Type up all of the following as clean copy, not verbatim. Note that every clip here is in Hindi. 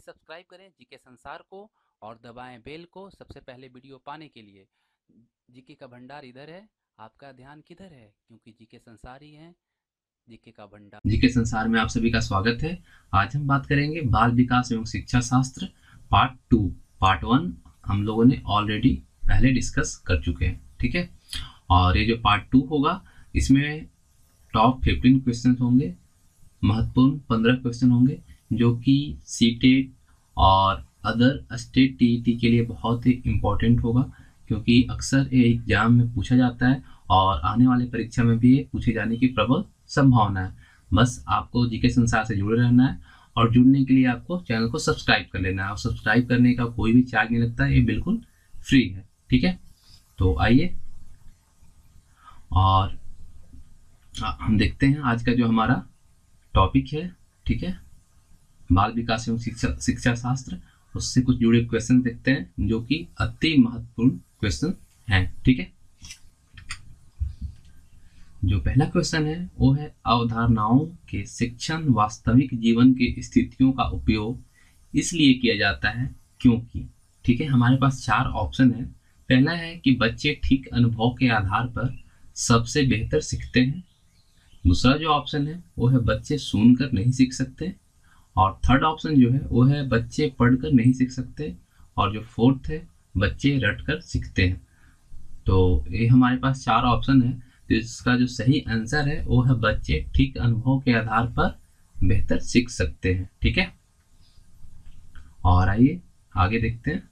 सब्सक्राइब करें जीके संसार को और दबाएं बेल को सबसे पहले वीडियो पाने के लिए। जीके का भंडार इधर है, आपका ध्यान किधर है? क्योंकि जीके संसार ही है जीके का भंडार। जीके संसार में आप सभी का स्वागत है। आज हम बात करेंगे बाल विकास एवं शिक्षा शास्त्र पार्ट 2। पार्ट 1 हम लोगों ने ऑलरेडी पहले डिस्कस कर चुके हैं, ठीक है। और ये जो पार्ट 2 होगा इसमें टॉप 15 क्वेश्चन होंगे, महत्वपूर्ण 15 क्वेश्चन होंगे जो कि सीटेट और अदर स्टेट टीईटी के लिए बहुत ही इम्पोर्टेंट होगा, क्योंकि अक्सर ये एग्जाम में पूछा जाता है और आने वाले परीक्षा में भी ये पूछे जाने की प्रबल संभावना है। बस आपको जीके संसार से जुड़े रहना है और जुड़ने के लिए आपको चैनल को सब्सक्राइब कर लेना है और सब्सक्राइब करने का कोई भी चार्ज नहीं लगता है, ये बिल्कुल फ्री है, ठीक है। तो आइए और हम देखते हैं आज का जो हमारा टॉपिक है, ठीक है, बाल विकास एवं शिक्षा शास्त्र। उससे कुछ जुड़े क्वेश्चन देखते हैं जो कि अति महत्वपूर्ण क्वेश्चन हैं, ठीक है। जो पहला क्वेश्चन है वो है अवधारणाओं के शिक्षण वास्तविक जीवन की स्थितियों का उपयोग इसलिए किया जाता है क्योंकि, ठीक है। हमारे पास 4 ऑप्शन है। पहला है कि बच्चे ठीक अनुभव के आधार पर सबसे बेहतर सीखते हैं। दूसरा जो ऑप्शन है वो है बच्चे सुनकर नहीं सीख सकते। और थर्ड ऑप्शन जो है वो है बच्चे पढ़कर नहीं सीख सकते। और जो फोर्थ है बच्चे रटकर सीखते हैं। तो ये हमारे पास 4 ऑप्शन है। तो इसका जो सही आंसर है वो है बच्चे ठीक अनुभव के आधार पर बेहतर सीख सकते हैं, ठीक है। और आइए आगे देखते हैं।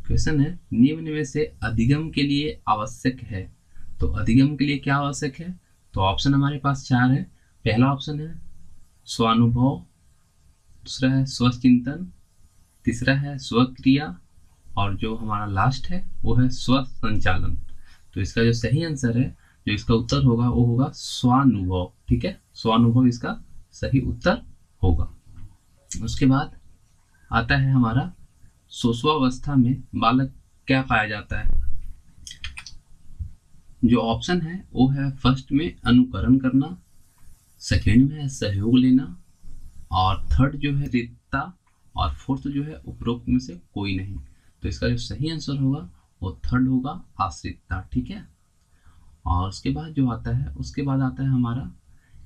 क्वेश्चन है निम्न में से अधिगम के लिए आवश्यक है। तो अधिगम के लिए क्या आवश्यक है? तो ऑप्शन हमारे पास 4 है। पहला ऑप्शन है स्वानुभव, दूसरा है स्वचिंतन, तीसरा है स्वक्रिया और जो हमारा लास्ट है वो है स्व संचालन। तो इसका जो सही आंसर है, जो इसका उत्तर होगा वो होगा स्वानुभव, ठीक है। स्वानुभव इसका सही उत्तर होगा। उसके बाद आता है हमारा शिशुअवस्था में बालक क्या पाया जाता है। जो ऑप्शन है वो है फर्स्ट में अनुकरण करना, सेकेंड में है सहयोग लेना और थर्ड जो है रिक्तता और फोर्थ जो है उपरोक्त में से कोई नहीं। तो इसका जो सही आंसर होगा वो थर्ड होगा आश्रितता, ठीक है। और उसके बाद जो आता है उसके बाद आता है हमारा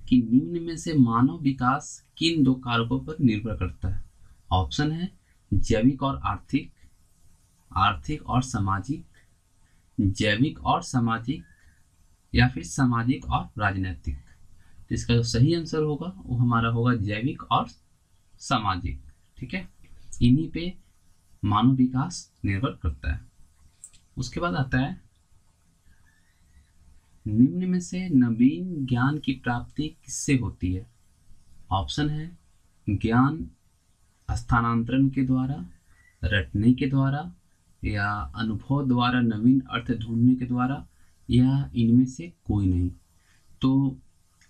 कि निम्न में से मानव विकास किन 2 कारकों पर निर्भर करता है। ऑप्शन है जैविक और आर्थिक, आर्थिक और सामाजिक, जैविक और सामाजिक या फिर सामाजिक और राजनीतिक। तो इसका जो सही आंसर होगा वो हमारा होगा जैविक और सामाजिक, ठीक है। इन्हीं पे मानव विकास निर्भर करता है। उसके बाद आता है निम्न में से नवीन ज्ञान की प्राप्ति किससे होती है। ऑप्शन है ज्ञान स्थानांतरण के द्वारा, रटने के द्वारा या अनुभव द्वारा नवीन अर्थ ढूंढने के द्वारा या इनमें से कोई नहीं। तो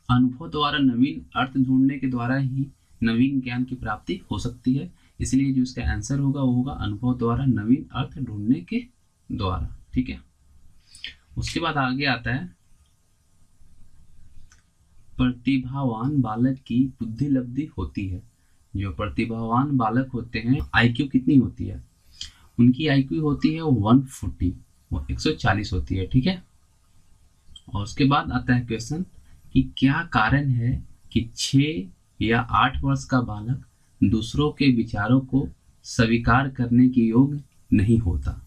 अनुभव द्वारा नवीन अर्थ ढूंढने के द्वारा ही नवीन ज्ञान की प्राप्ति हो सकती है। इसलिए जो इसका आंसर होगा वो होगा अनुभव द्वारा नवीन अर्थ ढूंढने के द्वारा, ठीक है। उसके बाद आगे आता है प्रतिभावान बालक की बुद्धि लब्धि होती है। जो प्रतिभावान बालक होते हैं आईक्यू कितनी होती है? उनकी आईक्यू होती है 140, वो 140 होती है, ठीक है। और उसके बाद आता है क्वेश्चन कि क्या कारण है कि 6 या 8 वर्ष का बालक दूसरों के विचारों को स्वीकार करने के योग्य नहीं होता,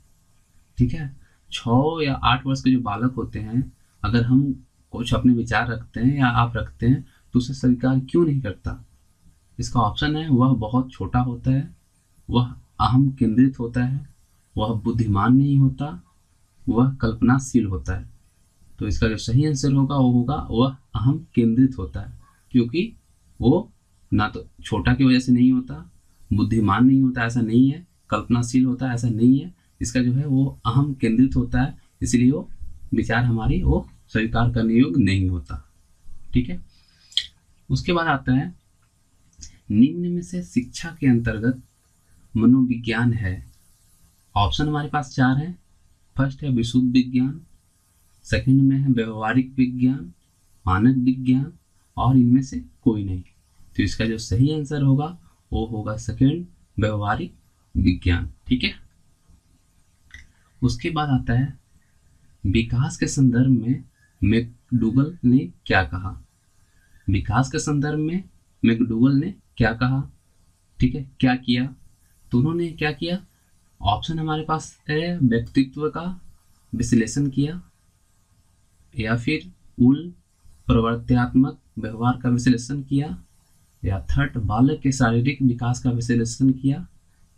ठीक है। 6 या 8 वर्ष के जो बालक होते हैं, अगर हम कुछ अपने विचार रखते हैं या आप रखते हैं तो उसे स्वीकार क्यों नहीं करता? इसका ऑप्शन है वह बहुत छोटा होता है, वह अहम केंद्रित होता है, वह बुद्धिमान नहीं होता, वह कल्पनाशील होता है। तो इसका जो सही आंसर होगा वो होगा वह अहम केंद्रित होता है, क्योंकि वो ना तो छोटा की वजह से नहीं होता, बुद्धिमान नहीं होता ऐसा नहीं है, कल्पनाशील होता है ऐसा नहीं है। इसका जो है वो अहम केंद्रित होता है, इसलिए वो विचार हमारी वो स्वीकार करने योग्य नहीं होता, ठीक है। उसके बाद आता है निम्न में से शिक्षा के अंतर्गत मनोविज्ञान है। ऑप्शन हमारे पास 4 है। फर्स्ट है विशुद्ध विज्ञान, सेकंड में है व्यवहारिक विज्ञान, मानक विज्ञान और इनमें से कोई नहीं। तो इसका जो सही आंसर होगा वो होगा सेकेंड, व्यवहारिक विज्ञान। ठीक है। उसके बाद आता है विकास के संदर्भ में मैकडूगल ने क्या कहा। विकास के संदर्भ में मैकडूगल ने क्या कहा, ठीक है, क्या किया। तो उन्होंने क्या किया, ऑप्शन हमारे पास है व्यक्तित्व का विश्लेषण किया, या फिर उल प्रवर्तनात्मक व्यवहार का विश्लेषण किया, या थर्ड बालक के शारीरिक विकास का विश्लेषण किया,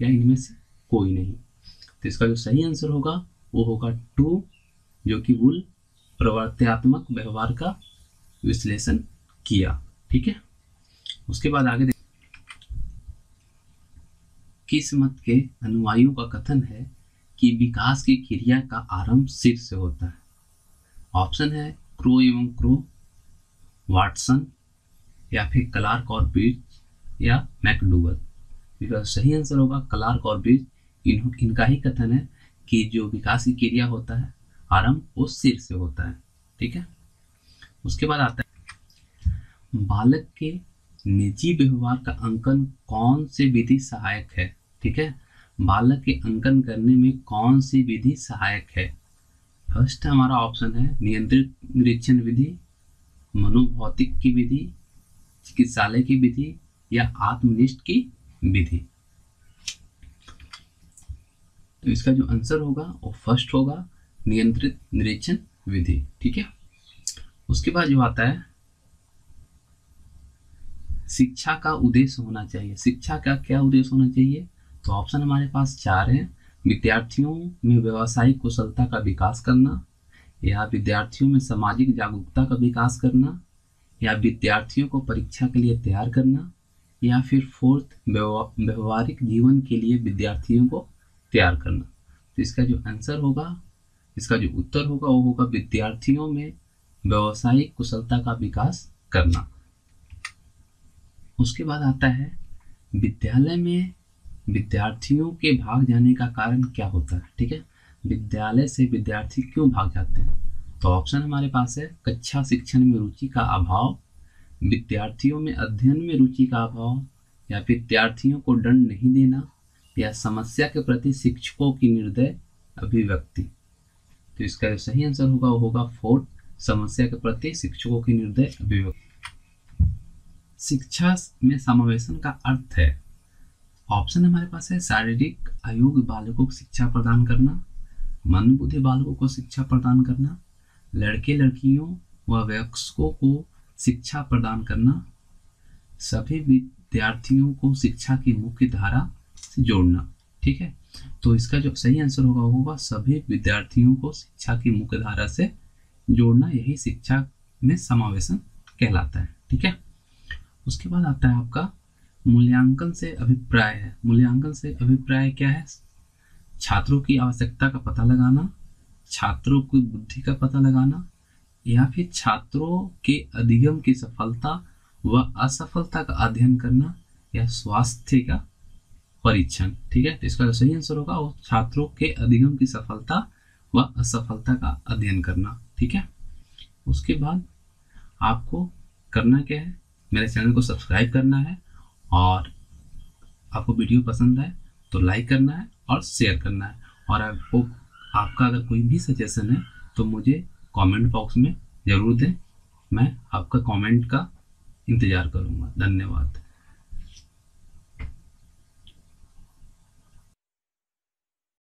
या इनमें से कोई नहीं। तो इसका जो सही आंसर होगा वो होगा 2, जो कि उल प्रवर्तनात्मक व्यवहार का विश्लेषण किया। ठीक है। उसके बाद आगे किस मत के अनुयायियों का कथन है कि विकास की क्रिया का आरंभ सिर से होता है। ऑप्शन है क्रो एवं क्रो, वाटसन, या फिर क्लार्क और बिर्च, या मैकडूगल। इसका सही आंसर होगा क्लार्क और बिर्च। इनका ही कथन है कि जो विकास की क्रिया होता है आरंभ वो सिर से होता है। ठीक है। उसके बाद आता है बालक के निजी व्यवहार का अंकन कौन सी विधि सहायक है। ठीक है। बालक के अंकन करने में कौन सी विधि सहायक है। फर्स्ट हमारा ऑप्शन है नियंत्रित निरीक्षण विधि, मनोभौतिक की विधि, चिकित्सालय की विधि, या आत्मनिष्ठ की विधि। तो इसका जो आंसर होगा वो फर्स्ट होगा नियंत्रित निरीक्षण विधि। ठीक है। उसके बाद जो आता है शिक्षा का उद्देश्य होना चाहिए। शिक्षा का क्या उद्देश्य होना चाहिए, तो ऑप्शन हमारे पास 4 हैं। विद्यार्थियों में व्यावसायिक कुशलता का विकास करना, या विद्यार्थियों में सामाजिक जागरूकता का विकास करना, या विद्यार्थियों को परीक्षा के लिए तैयार करना, या फिर फोर्थ व्यवहारिक जीवन के लिए विद्यार्थियों को तैयार करना। तो इसका जो आंसर होगा, इसका जो उत्तर होगा वो होगा विद्यार्थियों में व्यावसायिक कुशलता का विकास करना। उसके बाद आता है विद्यालय में विद्यार्थियों के भाग जाने का कारण क्या होता है। ठीक है। विद्यालय से विद्यार्थी क्यों भाग जाते हैं, तो ऑप्शन हमारे पास है कक्षा शिक्षण में रुचि का अभाव, विद्यार्थियों में अध्ययन में रुचि का अभाव, या विद्यार्थियों को दंड नहीं देना, या समस्या के प्रति शिक्षकों की निर्दय अभिव्यक्ति। तो इसका जो सही आंसर होगा वो होगा फोर्थ, समस्या के प्रति शिक्षकों की निर्दय अभिव्यक्ति। शिक्षा में समावेशन का अर्थ है, ऑप्शन हमारे पास है शारीरिक अयोग्य बालकों को शिक्षा प्रदान करना, मंदबुद्धि बालकों को शिक्षा प्रदान करना, लड़के लड़कियों व वयस्कों को शिक्षा प्रदान करना, सभी विद्यार्थियों को शिक्षा की मुख्य धारा से जोड़ना। ठीक है। तो इसका जो सही आंसर होगा सभी विद्यार्थियों को शिक्षा की मुख्य धारा से जोड़ना, यही शिक्षा में समावेशन कहलाता है। ठीक है। उसके बाद आता है आपका मूल्यांकन से अभिप्राय है। मूल्यांकन से अभिप्राय क्या है, छात्रों की आवश्यकता का पता लगाना, छात्रों की बुद्धि का पता लगाना, या फिर छात्रों के अधिगम की सफलता व असफलता का अध्ययन करना, या स्वास्थ्य का परीक्षण। ठीक है। तो इसका जो सही आंसर होगा वो छात्रों के अधिगम की सफलता व असफलता का अध्ययन करना। ठीक है। उसके बाद आपको करना क्या है, मेरे चैनल को सब्सक्राइब करना है, और आपको वीडियो पसंद आए तो लाइक करना है और शेयर करना है, और आपका अगर कोई भी सजेशन है तो मुझे कमेंट बॉक्स में ज़रूर दें। मैं आपका कमेंट का इंतज़ार करूँगा। धन्यवाद।